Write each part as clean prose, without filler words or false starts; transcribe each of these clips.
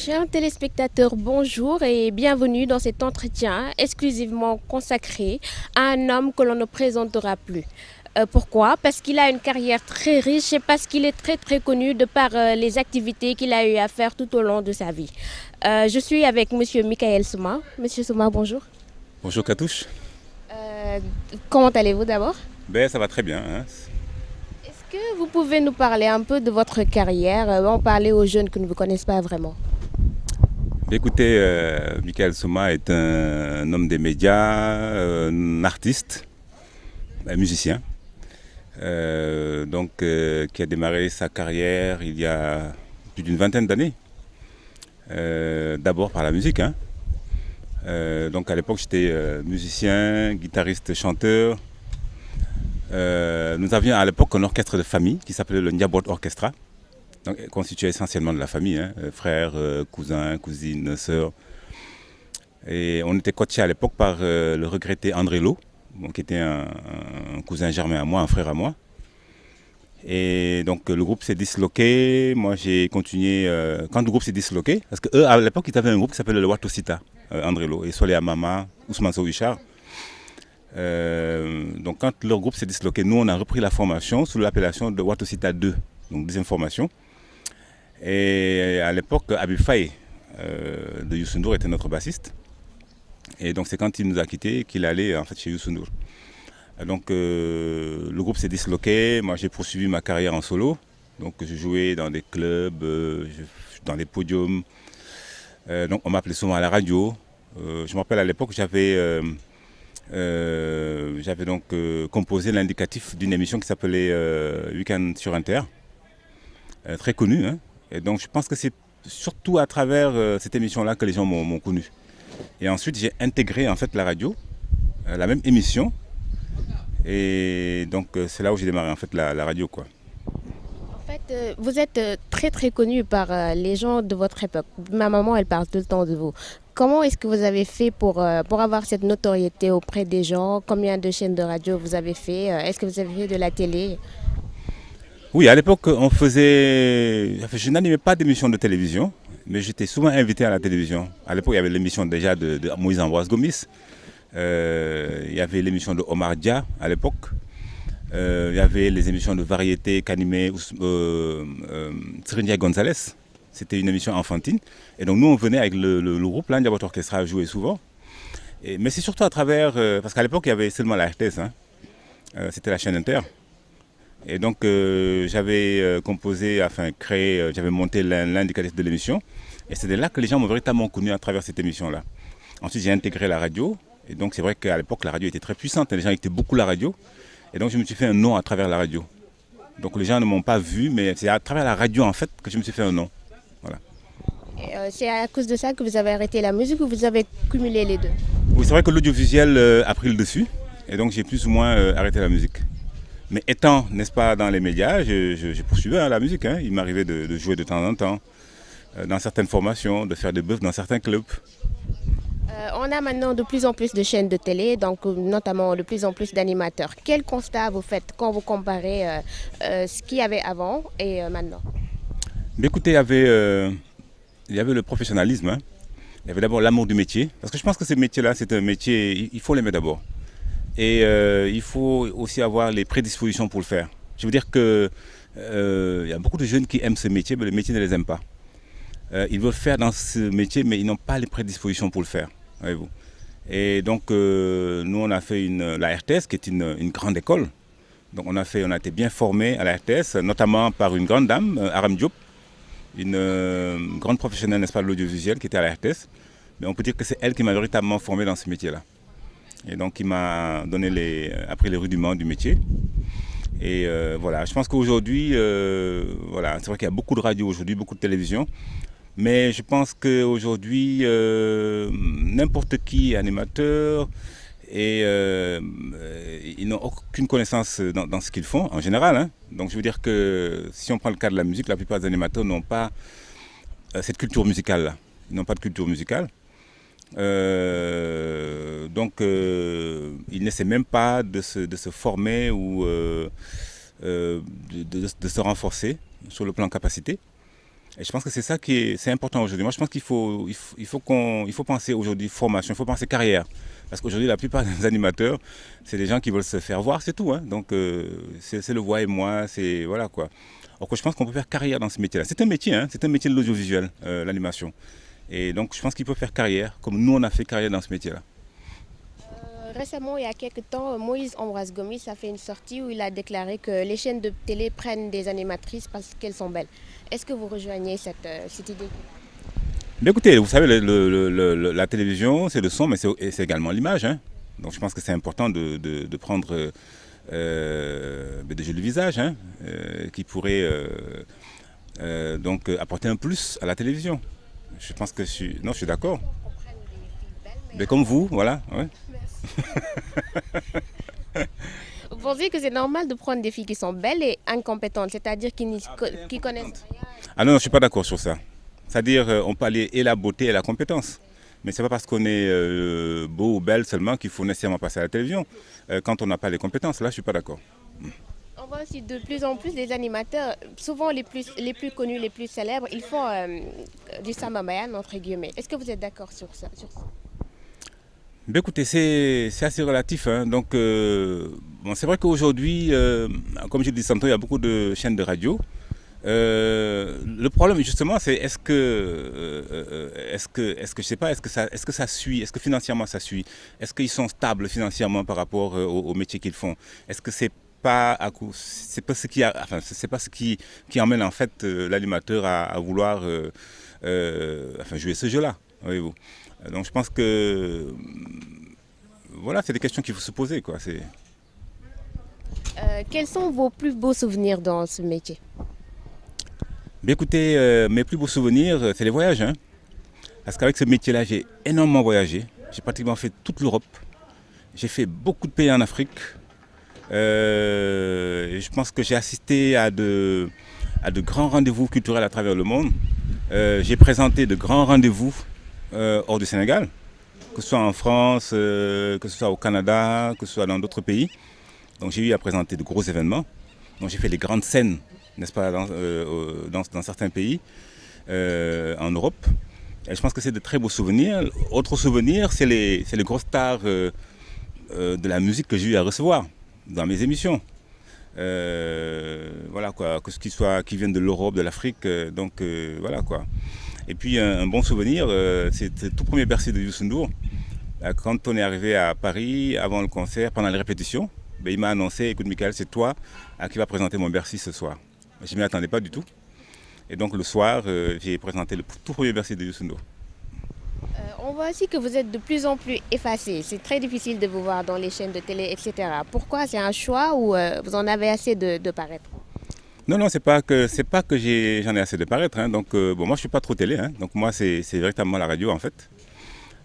Chers téléspectateurs, bonjour et bienvenue dans cet entretien exclusivement consacré à un homme que l'on ne présentera plus. Pourquoi? Parce qu'il a une carrière très riche et parce qu'il est très connu de par les activités qu'il a eu à faire tout au long de sa vie. Je suis avec Monsieur Michael Souma. Monsieur Souma, bonjour. Bonjour Katouche. Euh, comment allez-vous d'abord? Ben, ça va très bien, hein. Est-ce que vous pouvez nous parler un peu de votre carrière, en parler aux jeunes qui ne vous connaissent pas vraiment? Ben, écoutez, Michael Souma est un homme des médias, un artiste, un musicien, qui a démarré sa carrière il y a plus d'une vingtaine d'années. D'abord par la musique, hein. Donc à l'époque j'étais musicien, guitariste, chanteur. Nous avions à l'époque un orchestre de famille qui s'appelait le Ndiabot Orchestra, donc constitué essentiellement de la famille, hein, frères, cousins, cousines, sœurs. Et on était coaché à l'époque par le regretté André Lo, bon, qui était un cousin germain à moi, un frère à moi. Et donc le groupe s'est disloqué, moi j'ai continué, quand le groupe s'est disloqué, parce qu'eux à l'époque ils avaient un groupe qui s'appelait le Watosita, André Lo, et Solé Mama, Ousmane Sow Richard. Donc quand leur groupe s'est disloqué, nous on a repris la formation sous l'appellation de Watosita 2, donc deuxième formation. Et à l'époque, Habib Faye de Youssou N'Dour était notre bassiste. Et donc c'est quand il nous a quittés qu'il allait en fait chez Youssou N'Dour. Donc le groupe s'est disloqué, moi j'ai poursuivi ma carrière en solo. Donc je jouais dans des clubs, dans des podiums. Donc on m'appelait souvent à la radio. Je me rappelle à l'époque j'avais donc composé l'indicatif d'une émission qui s'appelait Week-end sur Inter, très connue, hein. Et donc je pense que c'est surtout à travers cette émission-là que les gens m'ont connu. Et ensuite j'ai intégré en fait la radio, la même émission. Et donc c'est là où j'ai démarré en fait la radio, quoi. En fait, vous êtes très connu par les gens de votre époque. Ma maman, elle parle tout le temps de vous. Comment est-ce que vous avez fait pour avoir cette notoriété auprès des gens? Combien de chaînes de radio vous avez fait? Est-ce que vous avez fait de la télé? Oui, à l'époque on faisait, enfin, je n'animais pas d'émission de télévision, mais j'étais souvent invité à la télévision. À l'époque il y avait l'émission déjà de Moïse Ambroise Gomis. Il y avait l'émission de Omar Dia à l'époque. Il y avait les émissions de variété qu'animait Serigne Gonzalez. C'était une émission enfantine. Et donc nous, on venait avec le groupe, là, Ndiabot Orchestra, jouer souvent. Mais c'est surtout à travers... parce qu'à l'époque, il y avait seulement la RTS. Hein. C'était la chaîne Inter. Et donc j'avais composé, enfin créé, j'avais monté l'indicatif de l'émission. Et c'est de là que les gens m'ont véritablement connu à travers cette émission-là. Ensuite, j'ai intégré la radio. Et donc c'est vrai qu'à l'époque, la radio était très puissante. Les gens écoutaient beaucoup la radio. Et donc je me suis fait un nom à travers la radio. Donc les gens ne m'ont pas vu, mais c'est à travers la radio en fait que je me suis fait un nom. Voilà. Et, c'est à cause de ça que vous avez arrêté la musique ou vous avez cumulé les deux? Oui, c'est vrai que l'audiovisuel a pris le dessus. Et donc j'ai plus ou moins arrêté la musique. Mais étant, n'est-ce pas, dans les médias, j'ai poursuivi la musique, hein. Il m'arrivait de jouer de temps en temps, dans certaines formations, de faire des bœufs dans certains clubs. On a maintenant de plus en plus de chaînes de télé, donc notamment de plus en plus d'animateurs. Quel constat vous faites quand vous comparez ce qu'il y avait avant et maintenant? Mais écoutez, il y avait le professionnalisme, hein. Il y avait d'abord l'amour du métier. Parce que je pense que ce métier-là, c'est un métier, il faut l'aimer d'abord. Et il faut aussi avoir les prédispositions pour le faire. Je veux dire que il y a beaucoup de jeunes qui aiment ce métier, mais le métier ne les aime pas. Ils veulent faire dans ce métier, mais ils n'ont pas les prédispositions pour le faire. Voyez-vous. Et donc, nous, on a fait la RTS, qui est une grande école. Donc, on a été bien formés à la RTS, notamment par une grande dame, Aram Diop, une grande professionnelle, n'est-ce pas, de l'audiovisuel, qui était à la RTS. Mais on peut dire que c'est elle qui m'a véritablement formé dans ce métier-là. Et donc, qui m'a appris les rudiments du métier. Et voilà, je pense qu'aujourd'hui, voilà, c'est vrai qu'il y a beaucoup de radio aujourd'hui, beaucoup de télévision. Mais je pense qu'aujourd'hui, n'importe qui est animateur et ils n'ont aucune connaissance dans ce qu'ils font en général, hein. Donc je veux dire que si on prend le cas de la musique, la plupart des animateurs n'ont pas cette culture musicale-là. Ils n'ont pas de culture musicale. Ils n'essaient même pas de se former ou de se renforcer sur le plan capacité. Et je pense que c'est ça c'est important aujourd'hui. Moi, je pense il faut penser aujourd'hui formation, il faut penser carrière. Parce qu'aujourd'hui, la plupart des animateurs, c'est des gens qui veulent se faire voir, c'est tout, hein. Donc, c'est le voi et moi, c'est voilà quoi. Alors que je pense qu'on peut faire carrière dans ce métier-là. C'est un métier, hein, c'est un métier de l'audiovisuel, l'animation. Et donc, je pense qu'il peut faire carrière, comme nous, on a fait carrière dans ce métier-là. Récemment, il y a quelques temps, Moïse Ambroise Gomis a fait une sortie où il a déclaré que les chaînes de télé prennent des animatrices parce qu'elles sont belles. Est-ce que vous rejoignez cette idée? Mais écoutez, vous savez, la télévision, c'est le son, mais c'est également l'image, hein. Donc, je pense que c'est important de prendre des jolis visages, hein, qui pourraient donc apporter un plus à la télévision. Je pense que non, je suis d'accord. Mais comme vous, voilà. Ouais. Vous pensez que c'est normal de prendre des filles qui sont belles et incompétentes, c'est-à-dire qui connaissent rien? Ah non, je ne suis pas d'accord sur ça. C'est-à-dire, on peut aller et la beauté et la compétence. Mais ce n'est pas parce qu'on est beau ou belle seulement qu'il faut nécessairement passer à la télévision. Quand on n'a pas les compétences, là, je ne suis pas d'accord. On voit aussi de plus en plus des animateurs, souvent les plus connus, les plus célèbres, ils font du samamayan, entre guillemets. Est-ce que vous êtes d'accord sur ça? Ben écoutez, c'est assez relatif, hein. Donc, bon, c'est vrai qu'aujourd'hui, comme je le dis tantôt, il y a beaucoup de chaînes de radio. Le problème justement, c'est est-ce que je sais pas, est-ce que ça suit, est-ce que financièrement ça suit, est-ce qu'ils sont stables financièrement par rapport au métier qu'ils font, est-ce que c'est pas c'est pas ce qui emmène en fait l'animateur à vouloir jouer ce jeu-là, voyez-vous. Donc je pense que voilà, c'est des questions qu'il faut se poser, quoi. Quels sont vos plus beaux souvenirs dans ce métier? Mais écoutez, mes plus beaux souvenirs, c'est les voyages, hein. Parce qu'avec ce métier-là, j'ai énormément voyagé. J'ai pratiquement fait toute l'Europe. J'ai fait beaucoup de pays en Afrique. Je pense que j'ai assisté à de grands rendez-vous culturels à travers le monde. J'ai présenté de grands rendez-vous hors du Sénégal, que ce soit en France, que ce soit au Canada, que ce soit dans d'autres pays. Donc j'ai eu à présenter de gros événements. Donc j'ai fait les grandes scènes, n'est-ce pas, dans certains pays en Europe. Et je pense que c'est de très beaux souvenirs. Autre souvenir, c'est les grosses stars de la musique que j'ai eu à recevoir dans mes émissions. Voilà quoi, que ce qui viennent de l'Europe, de l'Afrique, voilà quoi. Et puis un bon souvenir, c'est le tout premier Bercy de Youssou N'Dour. Quand on est arrivé à Paris, avant le concert, pendant les répétitions, il m'a annoncé, écoute Michael, c'est toi qui va présenter mon Bercy ce soir. Je ne m'y attendais pas du tout. Et donc le soir, j'ai présenté le tout premier Bercy de Youssou N'Dour. On voit aussi que vous êtes de plus en plus effacé. C'est très difficile de vous voir dans les chaînes de télé, etc. Pourquoi? C'est un choix ou vous en avez assez de paraître? Non, c'est pas que j'en ai assez de paraître, hein. Donc moi je suis pas trop télé, hein. Donc moi c'est véritablement la radio en fait.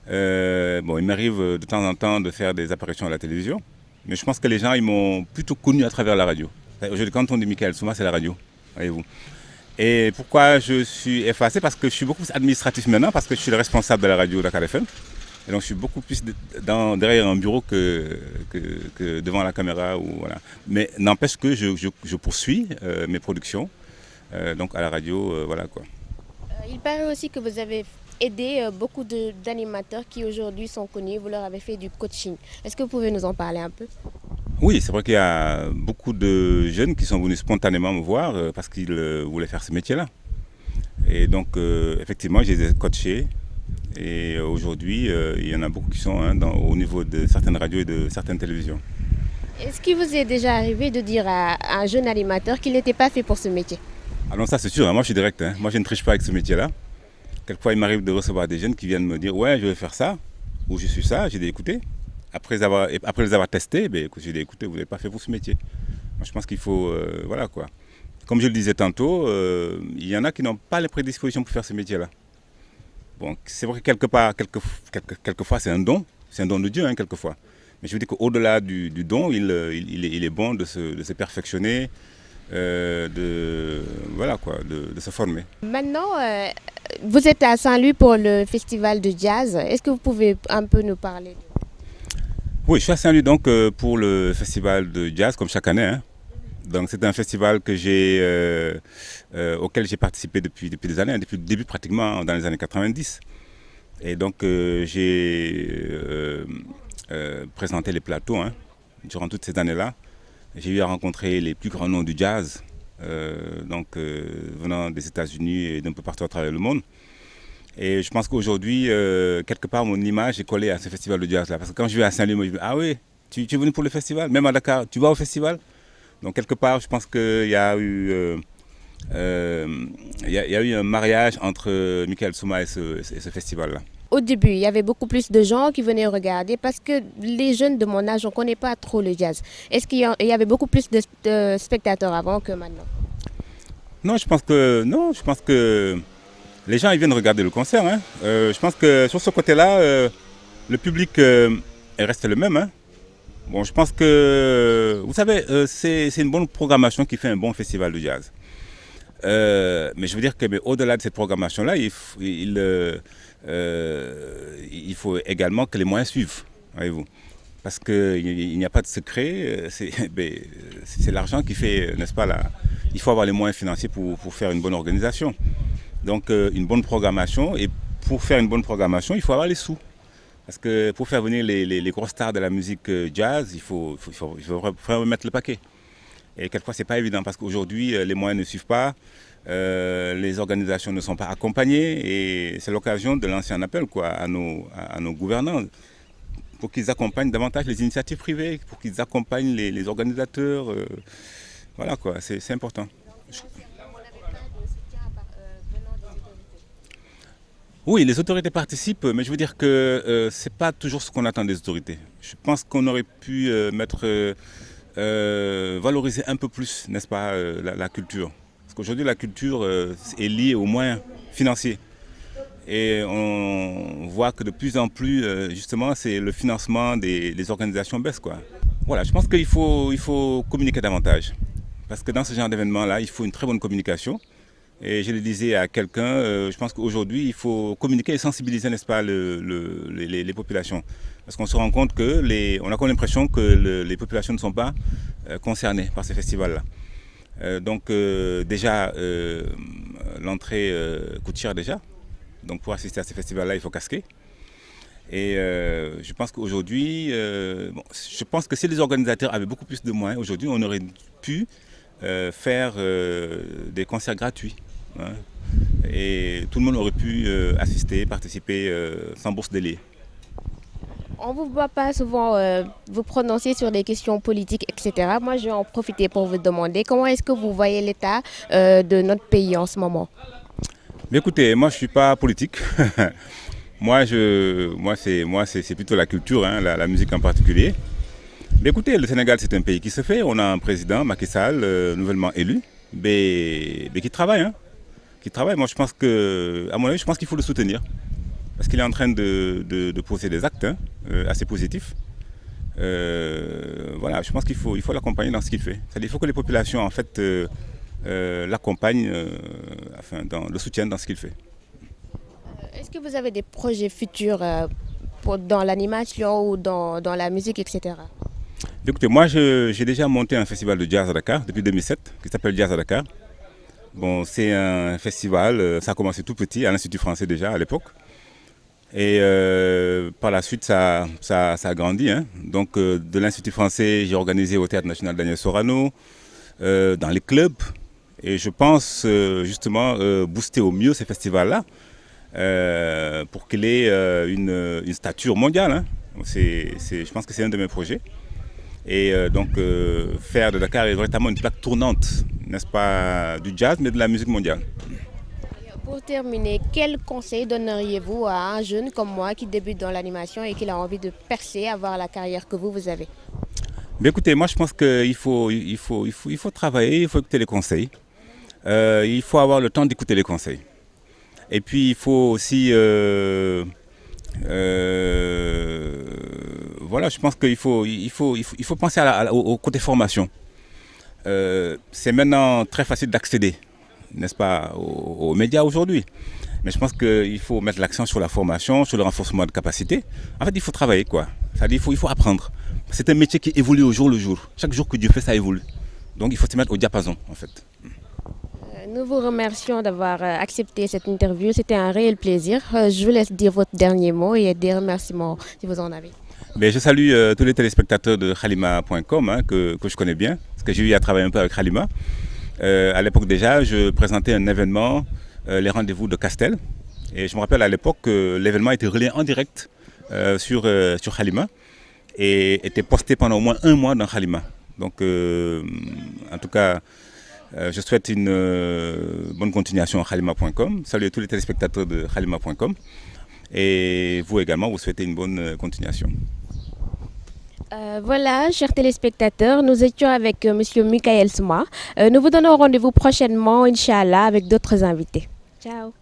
Il m'arrive de temps en temps de faire des apparitions à la télévision, mais je pense que les gens ils m'ont plutôt connu à travers la radio. Aujourd'hui quand on dit Michael Souma, c'est la radio, voyez-vous. Et pourquoi je suis effacé? Parce que je suis beaucoup plus administratif maintenant, parce que je suis le responsable de la radio Dakar FM. Et donc je suis beaucoup plus derrière un bureau que devant la caméra. Voilà. Mais n'empêche que je poursuis mes productions donc à la radio. Voilà, quoi. Il paraît aussi que vous avez aidé beaucoup d'animateurs qui aujourd'hui sont connus. Vous leur avez fait du coaching. Est-ce que vous pouvez nous en parler un peu? Oui, c'est vrai qu'il y a beaucoup de jeunes qui sont venus spontanément me voir parce qu'ils voulaient faire ce métier-là. Et donc effectivement, je les ai coachés. Et aujourd'hui, il y en a beaucoup qui sont au niveau de certaines radios et de certaines télévisions. Est-ce qu'il vous est déjà arrivé de dire à un jeune animateur qu'il n'était pas fait pour ce métier? Ah non, ça c'est sûr, hein. Moi je suis direct, hein. Moi je ne triche pas avec ce métier-là. Quelquefois il m'arrive de recevoir des jeunes qui viennent me dire « Ouais, je vais faire ça » ou « Je suis ça », j'ai dit « Écoutez ». Après les avoir testés, j'ai dit « Écoutez, vous n'êtes pas fait pour ce métier ». Moi je pense qu'il faut, voilà quoi. Comme je le disais tantôt, il y en a qui n'ont pas les prédispositions pour faire ce métier-là. Bon, c'est vrai que quelquefois c'est un don de Dieu, hein, quelquefois. Mais je veux dire qu'au-delà du don, il est bon de se perfectionner, de se former. Maintenant, vous êtes à Saint-Louis pour le festival de jazz. Est-ce que vous pouvez un peu nous parler? Oui, je suis à Saint-Louis donc pour le festival de jazz, comme chaque année, hein. Donc c'est un festival auquel j'ai participé depuis des années, depuis le début pratiquement dans les années 90. Et donc j'ai présenté les plateaux durant toutes ces années-là. J'ai eu à rencontrer les plus grands noms du jazz, venant des États-Unis et d'un peu partout à travers le monde. Et je pense qu'aujourd'hui, quelque part, mon image est collée à ce festival de jazz-là. Parce que quand je vais à Saint-Louis, je me dis, ah oui, tu es venu pour le festival? Même à Dakar, tu vas au festival? Donc quelque part, je pense qu'il y a eu, un mariage entre Michael Souma et ce festival-là. Au début, il y avait beaucoup plus de gens qui venaient regarder parce que les jeunes de mon âge, on ne connaît pas trop le jazz. Est-ce qu'il y avait beaucoup plus de spectateurs avant que maintenant? Non, je pense que les gens ils viennent regarder le concert. Je pense que sur ce côté-là, le public reste le même. Bon, je pense que, vous savez, c'est une bonne programmation qui fait un bon festival de jazz. Mais je veux dire qu'au-delà de cette programmation-là, il faut également que les moyens suivent, voyez-vous. Parce qu'il n'y a pas de secret, c'est l'argent qui fait, n'est-ce pas, il faut avoir les moyens financiers pour faire une bonne organisation. Donc une bonne programmation, et pour faire une bonne programmation, il faut avoir les sous. Parce que pour faire venir les grosses stars de la musique jazz, il faut vraiment mettre le paquet. Et quelquefois, ce n'est pas évident parce qu'aujourd'hui, les moyens ne suivent pas, les organisations ne sont pas accompagnées, et c'est l'occasion de lancer un appel à nos gouvernants pour qu'ils accompagnent davantage les initiatives privées, pour qu'ils accompagnent les organisateurs. Voilà quoi, c'est important. Oui, les autorités participent, mais je veux dire que ce n'est pas toujours ce qu'on attend des autorités. Je pense qu'on aurait pu valoriser un peu plus, n'est-ce pas, la culture. Parce qu'aujourd'hui, la culture est liée aux moyens financiers. Et on voit que de plus en plus, justement, c'est le financement des organisations baisse, quoi. Voilà, je pense qu'il faut communiquer davantage. Parce que dans ce genre d'événement-là, il faut une très bonne communication. Et je le disais à quelqu'un, je pense qu'aujourd'hui, il faut communiquer et sensibiliser, n'est-ce pas, les populations. Parce qu'on se rend compte on a comme l'impression que les populations ne sont pas concernées par ces festivals-là. Déjà, l'entrée coûte cher déjà. Donc pour assister à ces festivals-là, il faut casquer. Et je pense qu'aujourd'hui, je pense que si les organisateurs avaient beaucoup plus de moyens, aujourd'hui, on aurait pu faire des concerts gratuits. Et tout le monde aurait pu assister, participer sans bourse d'élié. On ne vous voit pas souvent vous prononcer sur des questions politiques, etc. Moi, je vais en profiter pour vous demander comment est-ce que vous voyez l'état de notre pays en ce moment? Mais écoutez, moi je ne suis pas politique. moi c'est plutôt la culture, la musique en particulier. Mais écoutez, le Sénégal c'est un pays qui se fait. On a un président, Macky Sall, nouvellement élu, mais qui travaille. Qui travaille. Moi je pense à mon avis, je pense qu'il faut le soutenir. Parce qu'il est en train de poser des actes assez positifs. Voilà, je pense qu'il faut l'accompagner dans ce qu'il fait. C'est-à-dire qu'il faut que les populations en fait l'accompagnent, le soutiennent dans ce qu'il fait. Est-ce que vous avez des projets futurs dans l'animation ou dans la musique, etc.? Écoutez, moi j'ai déjà monté un festival de jazz à Dakar depuis 2007 qui s'appelle Jazz à Dakar. Bon, c'est un festival, ça a commencé tout petit à l'Institut français déjà à l'époque. Et par la suite, ça a grandi. Donc de l'Institut français, j'ai organisé au Théâtre national Daniel Sorano, dans les clubs. Et je pense justement booster au mieux ces festivals-là pour qu'il ait une stature mondiale. Je pense que c'est un de mes projets. Et faire de Dakar véritablement une plaque tournante, n'est-ce pas, du jazz, mais de la musique mondiale. Pour terminer, quel conseil donneriez-vous à un jeune comme moi qui débute dans l'animation et qui a envie de percer, avoir la carrière que vous avez? Mais écoutez, moi je pense qu'il faut travailler, il faut écouter les conseils. Il faut avoir le temps d'écouter les conseils. Et puis il faut aussi... voilà, je pense qu'il faut penser au côté formation. C'est maintenant très facile d'accéder, n'est-ce pas, aux médias aujourd'hui. Mais je pense qu'il faut mettre l'accent sur la formation, sur le renforcement de capacité. En fait, il faut travailler, quoi. C'est-à-dire qu'il faut apprendre. C'est un métier qui évolue au jour le jour. Chaque jour que Dieu fait, ça évolue. Donc il faut se mettre au diapason en fait. Nous vous remercions d'avoir accepté cette interview. C'était un réel plaisir. Je vous laisse dire votre dernier mot et des remerciements si vous en avez. Mais je salue tous les téléspectateurs de Halima.com que je connais bien, parce que j'ai eu à travailler un peu avec Halima. À l'époque déjà, je présentais un événement, les rendez-vous de Castel. Et je me rappelle à l'époque que l'événement était relayé en direct sur Halima et était posté pendant au moins un mois dans Halima. Donc en tout cas, je souhaite une bonne continuation à Halima.com. Salut à tous les téléspectateurs de Halima.com. Et vous également, vous souhaitez une bonne continuation. Voilà, chers téléspectateurs, nous étions avec Monsieur Michael Souma. Nous vous donnons rendez-vous prochainement, Inch'Allah, avec d'autres invités. Ciao.